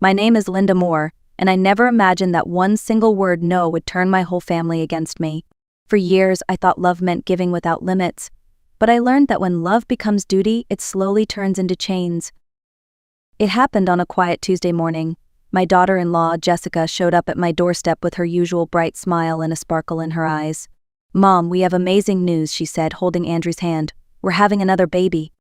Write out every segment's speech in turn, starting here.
My name is Linda Moore, and I never imagined that one single word no would turn my whole family against me. For years, I thought love meant giving without limits, but I learned that when love becomes duty, it slowly turns into chains. It happened on a quiet Tuesday morning. My daughter-in-law, Jessica, showed up at my doorstep with her usual bright smile and a sparkle in her eyes. "Mom, we have amazing news," she said, holding Andrew's hand. "We're having another baby."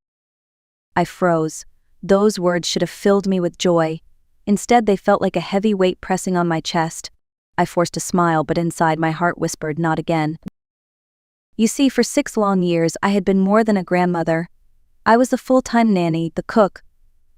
I froze. Those words should have filled me with joy. Instead, they felt like a heavy weight pressing on my chest. I forced a smile, but inside my heart whispered, "Not again." You see, for 6 long years, I had been more than a grandmother. I was the full-time nanny, the cook,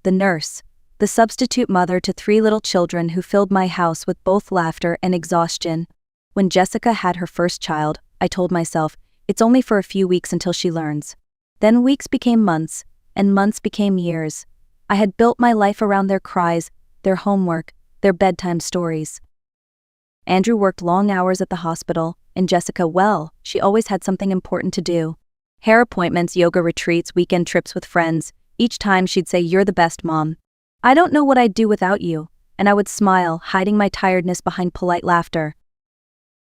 the nurse, the substitute mother to 3 little children who filled my house with both laughter and exhaustion. When Jessica had her first child, I told myself, it's only for a few weeks until she learns. Then weeks became months, and months became years. I had built my life around their cries, their homework, their bedtime stories. Andrew worked long hours at the hospital, and Jessica, well, she always had something important to do. Hair appointments, yoga retreats, weekend trips with friends. Each time she'd say, "You're the best, Mom. I don't know what I'd do without you," and I would smile, hiding my tiredness behind polite laughter.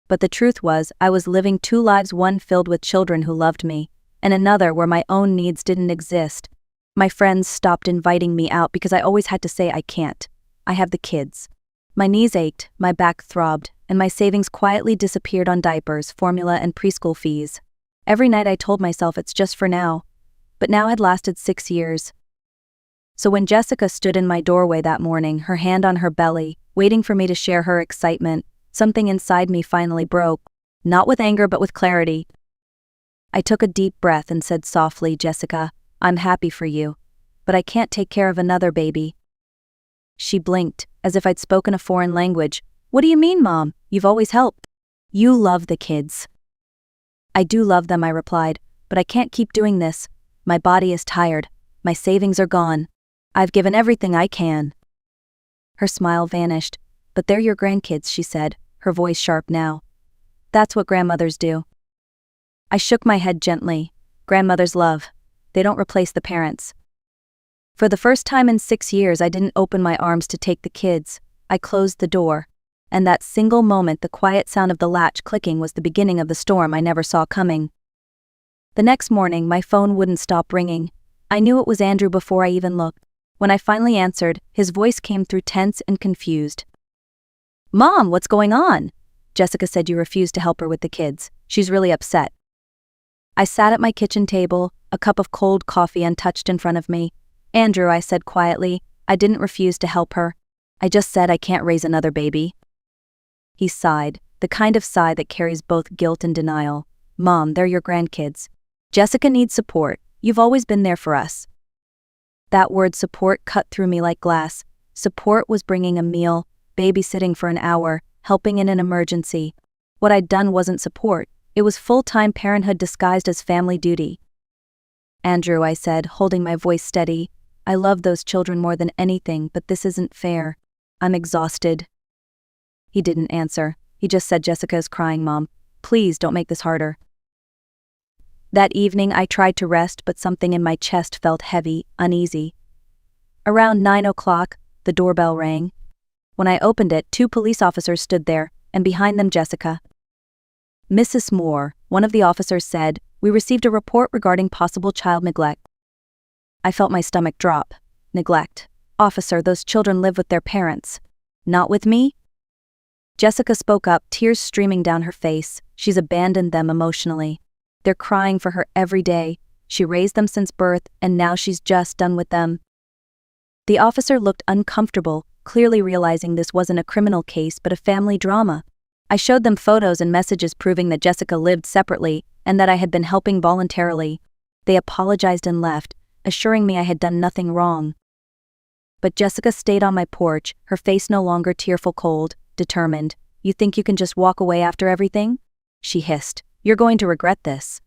But the truth was, I was living 2 lives, one filled with children who loved me, and another where my own needs didn't exist. My friends stopped inviting me out because I always had to say, "I can't. I have the kids." My knees ached, my back throbbed, and my savings quietly disappeared on diapers, formula, and preschool fees. Every night I told myself it's just for now, but now had lasted 6 years. So when Jessica stood in my doorway that morning, her hand on her belly, waiting for me to share her excitement, something inside me finally broke, not with anger but with clarity. I took a deep breath and said softly, "Jessica, I'm happy for you, but I can't take care of another baby." She blinked, as if I'd spoken a foreign language. "What do you mean, Mom? You've always helped. You love the kids." "I do love them," I replied, "but I can't keep doing this. My body is tired. My savings are gone. I've given everything I can." Her smile vanished. "But they're your grandkids," she said, her voice sharp now. "That's what grandmothers do." I shook my head gently. Grandmothers love. They don't replace the parents. For the first time in 6 years, I didn't open my arms to take the kids. I closed the door. And that single moment, the quiet sound of the latch clicking, was the beginning of the storm I never saw coming. The next morning, my phone wouldn't stop ringing. I knew it was Andrew before I even looked. When I finally answered, his voice came through tense and confused. "Mom, what's going on?" "Jessica said you refused to help her with the kids. She's really upset." I sat at my kitchen table, a cup of cold coffee untouched in front of me. "Andrew," I said quietly, "I didn't refuse to help her. I just said I can't raise another baby." He sighed, the kind of sigh that carries both guilt and denial. "Mom, they're your grandkids. Jessica needs support. You've always been there for us." That word support cut through me like glass. Support was bringing a meal, babysitting for an hour, helping in an emergency. What I'd done wasn't support. It was full-time parenthood disguised as family duty. "Andrew," I said, holding my voice steady, "I love those children more than anything, but this isn't fair. I'm exhausted." He didn't answer. He just said, "Jessica is crying, Mom. Please don't make this harder." That evening I tried to rest, but something in my chest felt heavy, uneasy. Around 9 o'clock, the doorbell rang. When I opened it, 2 police officers stood there, and behind them Jessica. "Mrs. Moore," one of the officers said, "we received a report regarding possible child neglect." I felt my stomach drop. Neglect. "Officer, those children live with their parents. Not with me?" Jessica spoke up, tears streaming down her face. "She's abandoned them emotionally. They're crying for her every day. She raised them since birth, and now she's just done with them." The officer looked uncomfortable, clearly realizing this wasn't a criminal case but a family drama. I showed them photos and messages proving that Jessica lived separately and that I had been helping voluntarily. They apologized and left, assuring me I had done nothing wrong. But Jessica stayed on my porch, her face no longer tearful, cold, determined. "You think you can just walk away after everything?" she hissed. "You're going to regret this."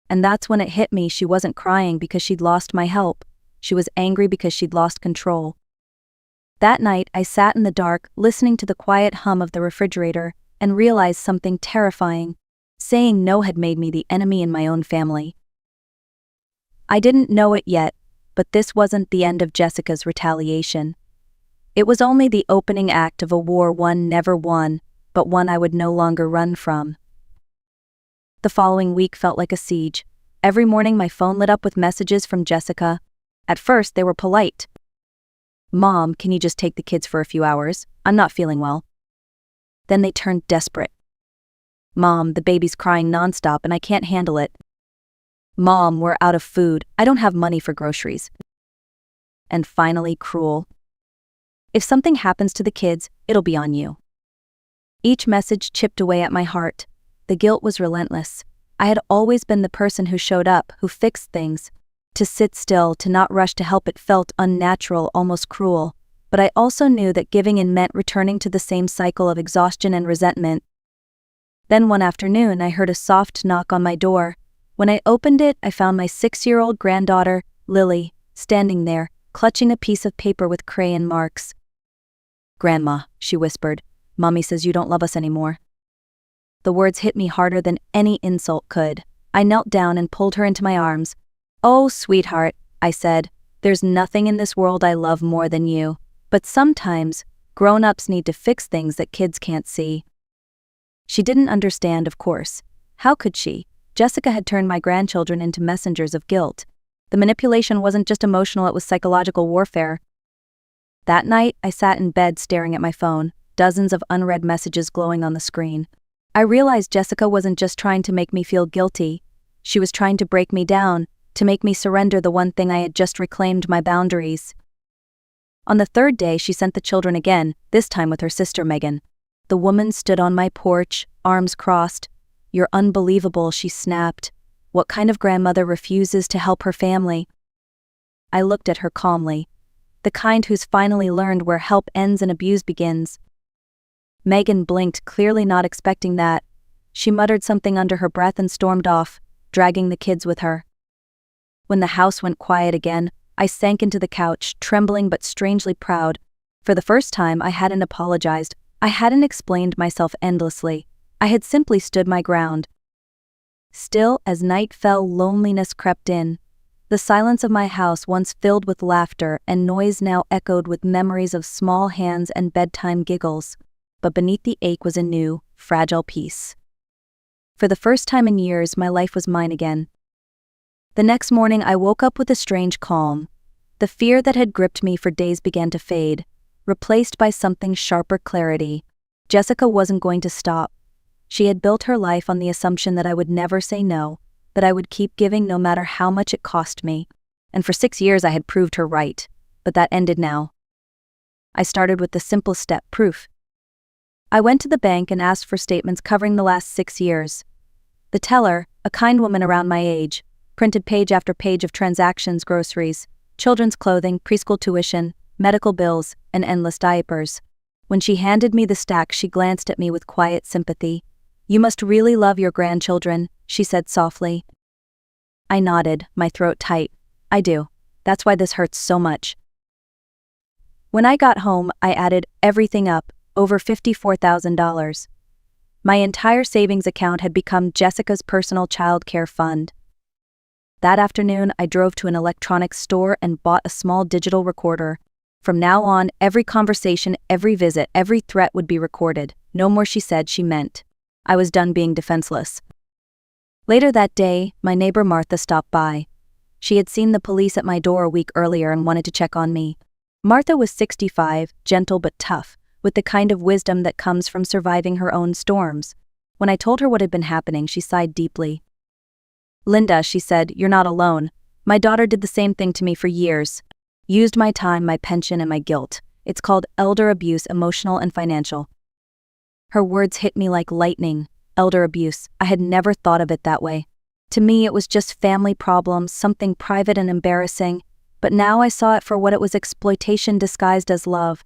And that's when it hit me. She wasn't crying because she'd lost my help. She was angry because she'd lost control. That night, I sat in the dark, listening to the quiet hum of the refrigerator, and realized something terrifying. Saying no had made me the enemy in my own family. I didn't know it yet, but this wasn't the end of Jessica's retaliation. It was only the opening act of a war one never won, but one I would no longer run from. The following week felt like a siege. Every morning my phone lit up with messages from Jessica. At first they were polite. "Mom, can you just take the kids for a few hours? I'm not feeling well." Then they turned desperate. "Mom, the baby's crying nonstop and I can't handle it." "Mom, we're out of food. I don't have money for groceries." And finally, cruel. "If something happens to the kids, it'll be on you." Each message chipped away at my heart. The guilt was relentless. I had always been the person who showed up, who fixed things. To sit still, to not rush to help, it felt unnatural, almost cruel. But I also knew that giving in meant returning to the same cycle of exhaustion and resentment. Then one afternoon, I heard a soft knock on my door. When I opened it, I found my 6-year-old granddaughter, Lily, standing there, clutching a piece of paper with crayon marks. "Grandma," she whispered, "Mommy says you don't love us anymore." The words hit me harder than any insult could. I knelt down and pulled her into my arms. "Oh, sweetheart," I said, "there's nothing in this world I love more than you. But sometimes, grown-ups need to fix things that kids can't see." She didn't understand, of course. How could she? Jessica had turned my grandchildren into messengers of guilt. The manipulation wasn't just emotional, it was psychological warfare. That night, I sat in bed staring at my phone, dozens of unread messages glowing on the screen. I realized Jessica wasn't just trying to make me feel guilty. She was trying to break me down, to make me surrender the one thing I had just reclaimed: my boundaries. On the third day, she sent the children again, this time with her sister Megan. The woman stood on my porch, arms crossed. "You're unbelievable," she snapped. "What kind of grandmother refuses to help her family?" I looked at her calmly. The kind who's finally learned where help ends and abuse begins. Megan blinked, clearly not expecting that. She muttered something under her breath and stormed off, dragging the kids with her. When the house went quiet again, I sank into the couch, trembling but strangely proud. For the first time, I hadn't apologized. I hadn't explained myself endlessly. I had simply stood my ground. Still, as night fell, loneliness crept in. The silence of my house, once filled with laughter and noise, now echoed with memories of small hands and bedtime giggles. But beneath the ache was a new, fragile peace. For the first time in years, my life was mine again. The next morning, I woke up with a strange calm. The fear that had gripped me for days began to fade, replaced by something sharper: clarity. Jessica wasn't going to stop. She had built her life on the assumption that I would never say no, that I would keep giving no matter how much it cost me. And for 6 years I had proved her right, but that ended now. I started with the simple step: proof. I went to the bank and asked for statements covering the last 6 years. The teller, a kind woman around my age, printed page after page of transactions: groceries, children's clothing, preschool tuition, medical bills, and endless diapers. When she handed me the stack, she glanced at me with quiet sympathy. "You must really love your grandchildren," she said softly. I nodded, my throat tight. "I do. That's why this hurts so much." When I got home, I added everything up, over $54,000. My entire savings account had become Jessica's personal child care fund. That afternoon, I drove to an electronics store and bought a small digital recorder. From now on, every conversation, every visit, every threat would be recorded. No more she said, she meant. I was done being defenseless. Later that day, my neighbor Martha stopped by. She had seen the police at my door a week earlier and wanted to check on me. Martha was 65, gentle but tough, with the kind of wisdom that comes from surviving her own storms. When I told her what had been happening, she sighed deeply. "Linda," she said, "you're not alone. My daughter did the same thing to me for years. Used my time, my pension, and my guilt. It's called elder abuse, emotional and financial." Her words hit me like lightning. Elder abuse. I had never thought of it that way. To me, it was just family problems, something private and embarrassing. But now I saw it for what it was: exploitation disguised as love.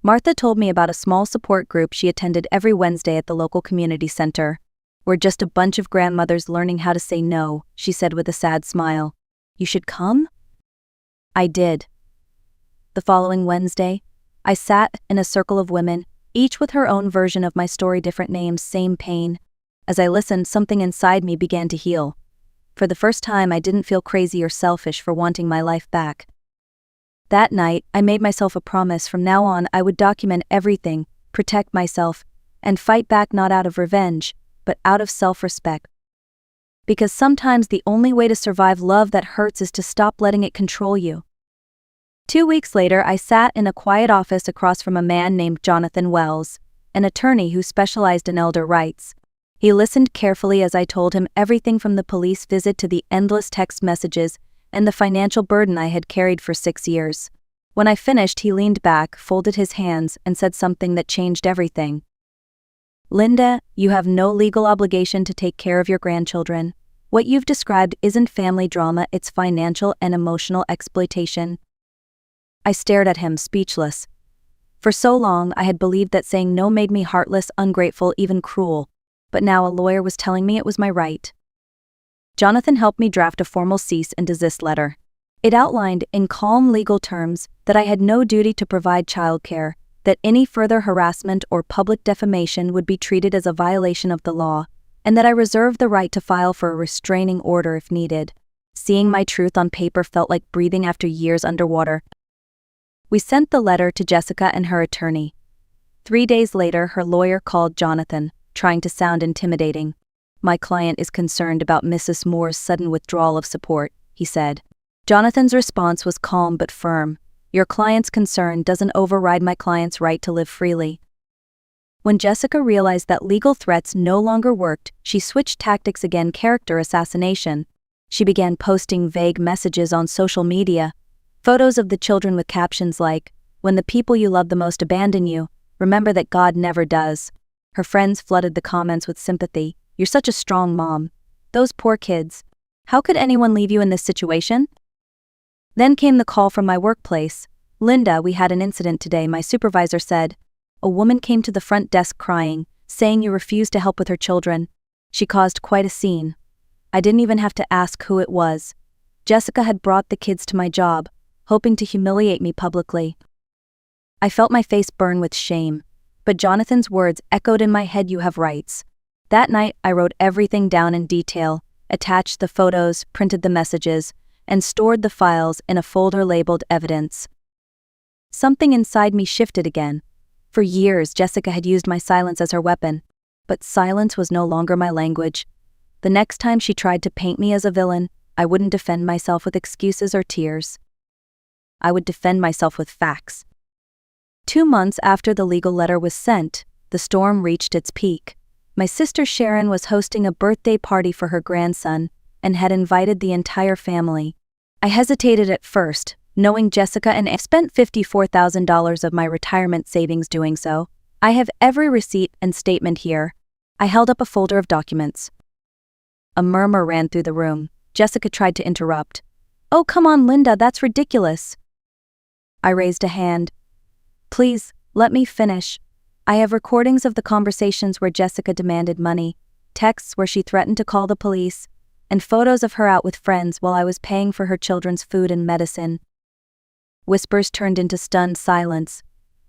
Martha told me about a small support group she attended every Wednesday at the local community center. "We're just a bunch of grandmothers learning how to say no," she said with a sad smile. "You should come?" I did. The following Wednesday, I sat in a circle of women, each with her own version of my story, different names, same pain. As I listened, something inside me began to heal. For the first time, I didn't feel crazy or selfish for wanting my life back. That night, I made myself a promise from now on I would document everything, protect myself, and fight back not out of revenge, but out of self-respect. Because sometimes the only way to survive love that hurts is to stop letting it control you. 2 weeks later, I sat in a quiet office across from a man named Jonathan Wells, an attorney who specialized in elder rights. He listened carefully as I told him everything from the police visit to the endless text messages and the financial burden I had carried for 6 years. When I finished, he leaned back, folded his hands, and said something that changed everything. "Linda, you have no legal obligation to take care of your grandchildren. What you've described isn't family drama, it's financial and emotional exploitation." I stared at him, speechless. For so long, I had believed that saying no made me heartless, ungrateful, even cruel. But now a lawyer was telling me it was my right. Jonathan helped me draft a formal cease and desist letter. It outlined, in calm legal terms, that I had no duty to provide childcare, that any further harassment or public defamation would be treated as a violation of the law, and that I reserved the right to file for a restraining order if needed. Seeing my truth on paper felt like breathing after years underwater. We sent the letter to Jessica and her attorney. 3 days later, her lawyer called Jonathan, trying to sound intimidating. "My client is concerned about Mrs. Moore's sudden withdrawal of support," he said. Jonathan's response was calm but firm. "Your client's concern doesn't override my client's right to live freely." When Jessica realized that legal threats no longer worked, she switched tactics again: character assassination. She began posting vague messages on social media, photos of the children with captions like, "When the people you love the most abandon you, remember that God never does." Her friends flooded the comments with sympathy. "You're such a strong mom. Those poor kids. How could anyone leave you in this situation?" Then came the call from my workplace. "Linda, we had an incident today," my supervisor said. "A woman came to the front desk crying, saying you refused to help with her children. She caused quite a scene. I didn't even have to ask who it was. Jessica had brought the kids to my job, hoping to humiliate me publicly." I felt my face burn with shame, but Jonathan's words echoed in my head: "You have rights." That night, I wrote everything down in detail, attached the photos, printed the messages, and stored the files in a folder labeled evidence. Something inside me shifted again. For years, Jessica had used my silence as her weapon, but silence was no longer my language. The next time she tried to paint me as a villain, I wouldn't defend myself with excuses or tears. I would defend myself with facts. 2 months after the legal letter was sent, the storm reached its peak. My sister Sharon was hosting a birthday party for her grandson and had invited the entire family. I hesitated at first, knowing Jessica and I spent $54,000 of my retirement savings doing so. I have every receipt and statement here. I held up a folder of documents. A murmur ran through the room. Jessica tried to interrupt. "Oh, come on, Linda, that's ridiculous." I raised a hand. "Please, let me finish. I have recordings of the conversations where Jessica demanded money, texts where she threatened to call the police, and photos of her out with friends while I was paying for her children's food and medicine." Whispers turned into stunned silence.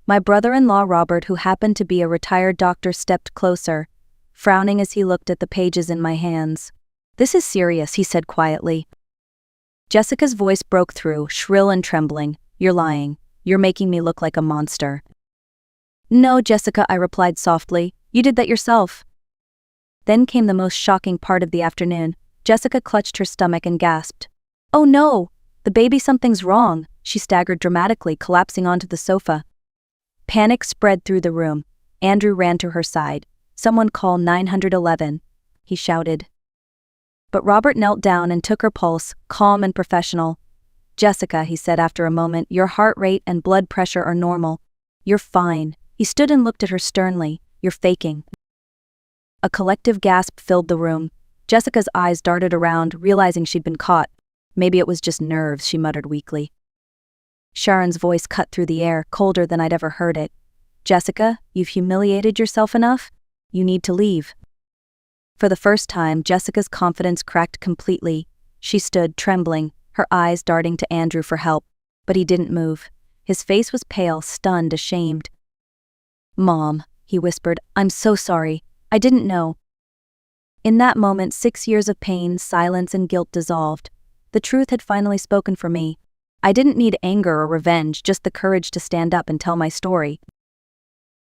My brother-in-law Robert, who happened to be a retired doctor, stepped closer, frowning as he looked at the pages in my hands. "This is serious," he said quietly. Jessica's voice broke through, shrill and trembling. "You're lying. You're making me look like a monster." "No, Jessica," I replied softly. "You did that yourself." Then came the most shocking part of the afternoon. Jessica clutched her stomach and gasped. "Oh no! The baby, something's wrong." She staggered dramatically, collapsing onto the sofa. Panic spread through the room. Andrew ran to her side. "Someone call 911, he shouted. But Robert knelt down and took her pulse, calm and professional. "Jessica," he said after a moment, "your heart rate and blood pressure are normal. You're fine." He stood and looked at her sternly. "You're faking." A collective gasp filled the room. Jessica's eyes darted around, realizing she'd been caught. "Maybe it was just nerves," she muttered weakly. Sharon's voice cut through the air, colder than I'd ever heard it. "Jessica, you've humiliated yourself enough. You need to leave." For the first time, Jessica's confidence cracked completely. She stood, trembling, her eyes darting to Andrew for help. But he didn't move. His face was pale, stunned, ashamed. "Mom," he whispered, "I'm so sorry. I didn't know." In that moment, 6 years of pain, silence, and guilt dissolved. The truth had finally spoken for me. I didn't need anger or revenge, just the courage to stand up and tell my story.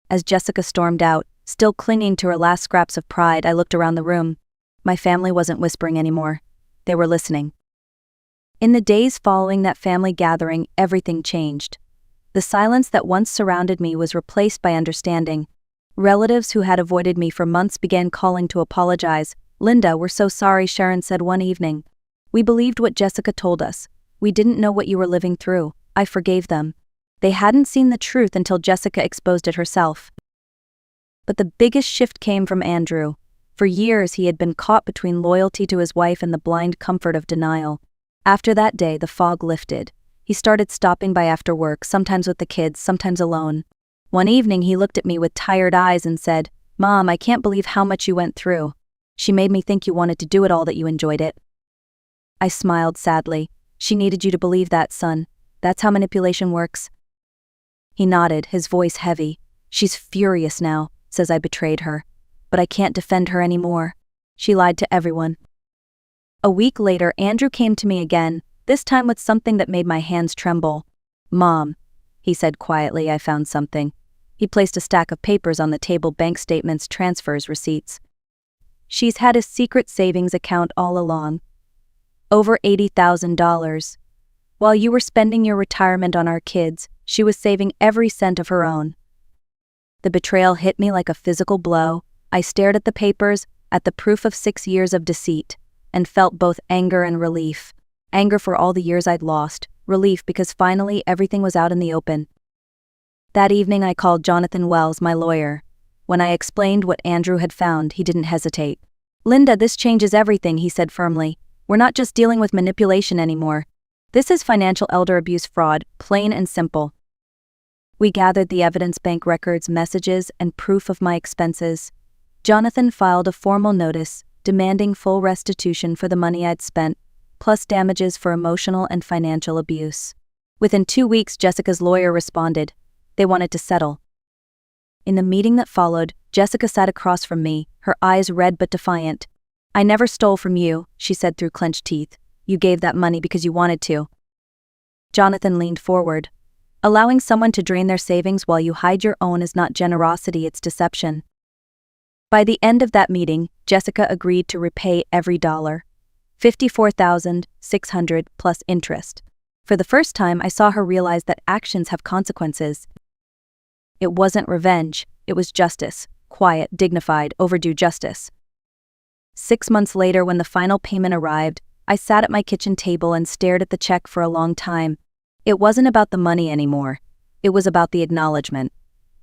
As Jessica stormed out, still clinging to her last scraps of pride, I looked around the room. My family wasn't whispering anymore. They were listening. In the days following that family gathering, everything changed. The silence that once surrounded me was replaced by understanding. Relatives who had avoided me for months began calling to apologize. "Linda, we're so sorry," Sharon said one evening. "We believed what Jessica told us. We didn't know what you were living through." I forgave them. They hadn't seen the truth until Jessica exposed it herself. But the biggest shift came from Andrew. For years he had been caught between loyalty to his wife and the blind comfort of denial. After that day, the fog lifted. He started stopping by after work, sometimes with the kids, sometimes alone. One evening he looked at me with tired eyes and said, "Mom, I can't believe how much you went through. She made me think you wanted to do it all, that you enjoyed it." I smiled sadly. "She needed you to believe that, son. That's how manipulation works." He nodded, his voice heavy. "She's furious now, says I betrayed her. But I can't defend her anymore. She lied to everyone." A week later, Andrew came to me again, this time with something that made my hands tremble. "Mom," he said quietly, "I found something." He placed a stack of papers on the table: bank statements, transfers, receipts. "She's had a secret savings account all along. Over $80,000. While you were spending your retirement on our kids, she was saving every cent of her own." The betrayal hit me like a physical blow. I stared at the papers, at the proof of 6 years of deceit, and felt both anger and relief. Anger for all the years I'd lost, relief because finally everything was out in the open. That evening I called Jonathan Wells, my lawyer. When I explained what Andrew had found, he didn't hesitate. "Linda, this changes everything," he said firmly. "We're not just dealing with manipulation anymore. This is financial elder abuse fraud, plain and simple." We gathered the evidence: bank records, messages, and proof of my expenses. Jonathan filed a formal notice demanding full restitution for the money I'd spent, plus damages for emotional and financial abuse. Within 2 weeks, Jessica's lawyer responded. They wanted to settle. In the meeting that followed, Jessica sat across from me, her eyes red but defiant. "I never stole from you," she said through clenched teeth. "You gave that money because you wanted to." Jonathan leaned forward. "Allowing someone to drain their savings while you hide your own is not generosity, it's deception." By the end of that meeting, Jessica agreed to repay every dollar. $54,600 plus interest. For the first time, I saw her realize that actions have consequences. It wasn't revenge, it was justice. Quiet, dignified, overdue justice. 6 months later, when the final payment arrived, I sat at my kitchen table and stared at the check for a long time. It wasn't about the money anymore. It was about the acknowledgement.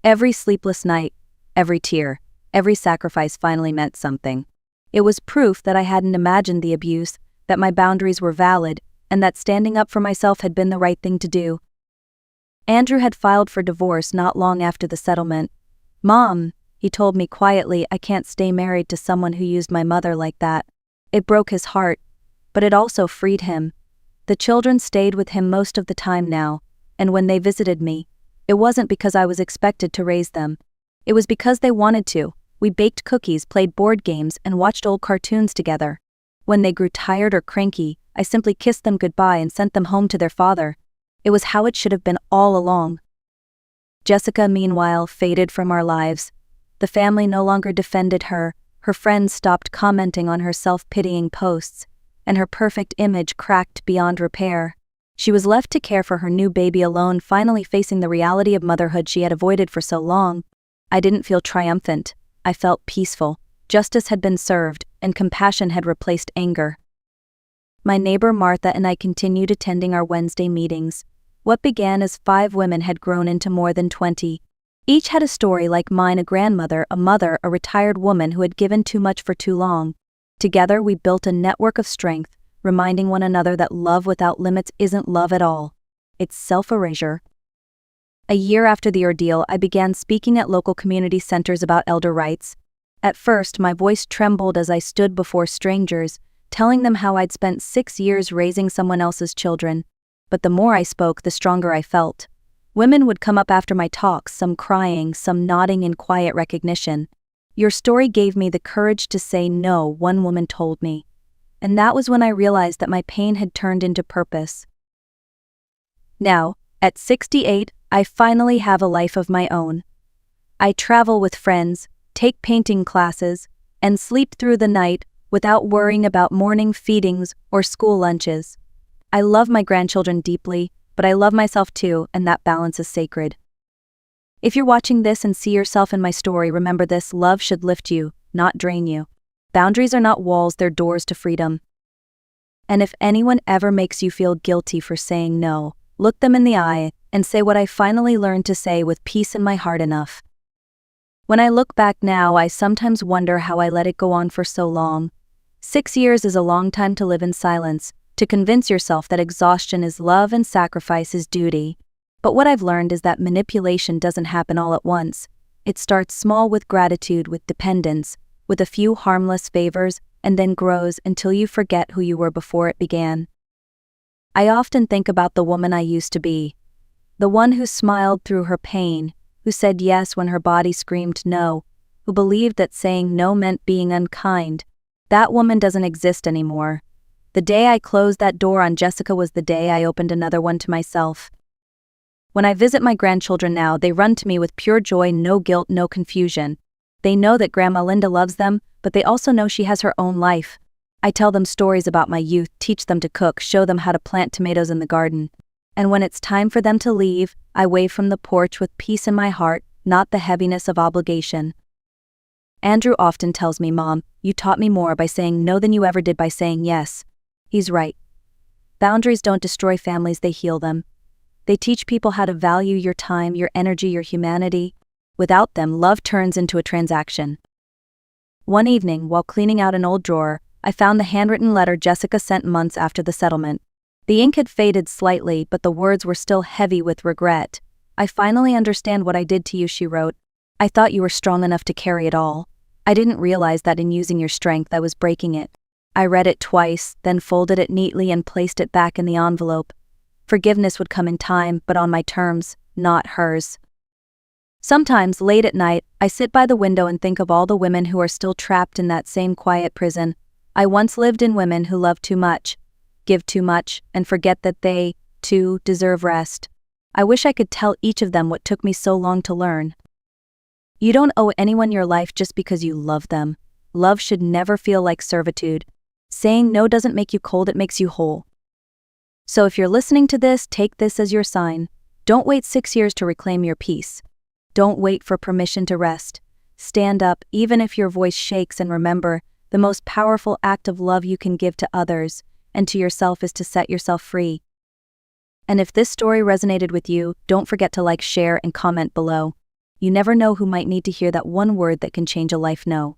Every sleepless night, every tear, every sacrifice finally meant something. It was proof that I hadn't imagined the abuse, that my boundaries were valid, and that standing up for myself had been the right thing to do. Andrew had filed for divorce not long after the settlement. "Mom," he told me quietly, "I can't stay married to someone who used my mother like that." It broke his heart, but it also freed him. The children stayed with him most of the time now, and when they visited me, it wasn't because I was expected to raise them. It was because they wanted to. We baked cookies, played board games, and watched old cartoons together. When they grew tired or cranky, I simply kissed them goodbye and sent them home to their father. It was how it should have been all along. Jessica, meanwhile, faded from our lives. The family no longer defended her, her friends stopped commenting on her self-pitying posts, and her perfect image cracked beyond repair. She was left to care for her new baby alone, finally facing the reality of motherhood she had avoided for so long. I didn't feel triumphant. I felt peaceful. Justice had been served, and compassion had replaced anger. My neighbor Martha and I continued attending our Wednesday meetings. What began as 5 women had grown into more than 20. Each had a story like mine: a grandmother, a mother, a retired woman who had given too much for too long. Together we built a network of strength, reminding one another that love without limits isn't love at all. It's self-erasure. A year after the ordeal, I began speaking at local community centers about elder rights. At first, my voice trembled as I stood before strangers, telling them how I'd spent 6 years raising someone else's children. But the more I spoke, the stronger I felt. Women would come up after my talks, some crying, some nodding in quiet recognition. "Your story gave me the courage to say no," one woman told me. And that was when I realized that my pain had turned into purpose. Now, at 68, I finally have a life of my own. I travel with friends, take painting classes, and sleep through the night without worrying about morning feedings or school lunches. I love my grandchildren deeply, but I love myself too, and that balance is sacred. If you're watching this and see yourself in my story, remember this: love should lift you, not drain you. Boundaries are not walls, they're doors to freedom. And if anyone ever makes you feel guilty for saying no, look them in the eye and say what I finally learned to say with peace in my heart enough. When I look back now, I sometimes wonder how I let it go on for so long. 6 years is a long time to live in silence, to convince yourself that exhaustion is love and sacrifice is duty. But what I've learned is that manipulation doesn't happen all at once. It starts small, with gratitude, with dependence, with a few harmless favors, and then grows until you forget who you were before it began. I often think about the woman I used to be. The one who smiled through her pain, who said yes when her body screamed no, who believed that saying no meant being unkind. That woman doesn't exist anymore. The day I closed that door on Jessica was the day I opened another one to myself. When I visit my grandchildren now, they run to me with pure joy, no guilt, no confusion. They know that Grandma Linda loves them, but they also know she has her own life. I tell them stories about my youth, teach them to cook, show them how to plant tomatoes in the garden. And when it's time for them to leave, I wave from the porch with peace in my heart, not the heaviness of obligation. Andrew often tells me, "Mom, you taught me more by saying no than you ever did by saying yes." He's right. Boundaries don't destroy families, they heal them. They teach people how to value your time, your energy, your humanity. Without them, love turns into a transaction. One evening, while cleaning out an old drawer, I found the handwritten letter Jessica sent months after the settlement. The ink had faded slightly, but the words were still heavy with regret. "I finally understand what I did to you," she wrote. "I thought you were strong enough to carry it all. I didn't realize that in using your strength I was breaking it." I read it twice, then folded it neatly and placed it back in the envelope. Forgiveness would come in time, but on my terms, not hers. Sometimes, late at night, I sit by the window and think of all the women who are still trapped in that same quiet prison. I once lived in women who love too much, give too much, and forget that they, too, deserve rest. I wish I could tell each of them what took me so long to learn. You don't owe anyone your life just because you love them. Love should never feel like servitude. Saying no doesn't make you cold, it makes you whole. So if you're listening to this, take this as your sign. Don't wait 6 years to reclaim your peace. Don't wait for permission to rest. Stand up, even if your voice shakes, and remember, the most powerful act of love you can give to others and to yourself is to set yourself free. And if this story resonated with you, don't forget to like, share, and comment below. You never know who might need to hear that one word that can change a life. No.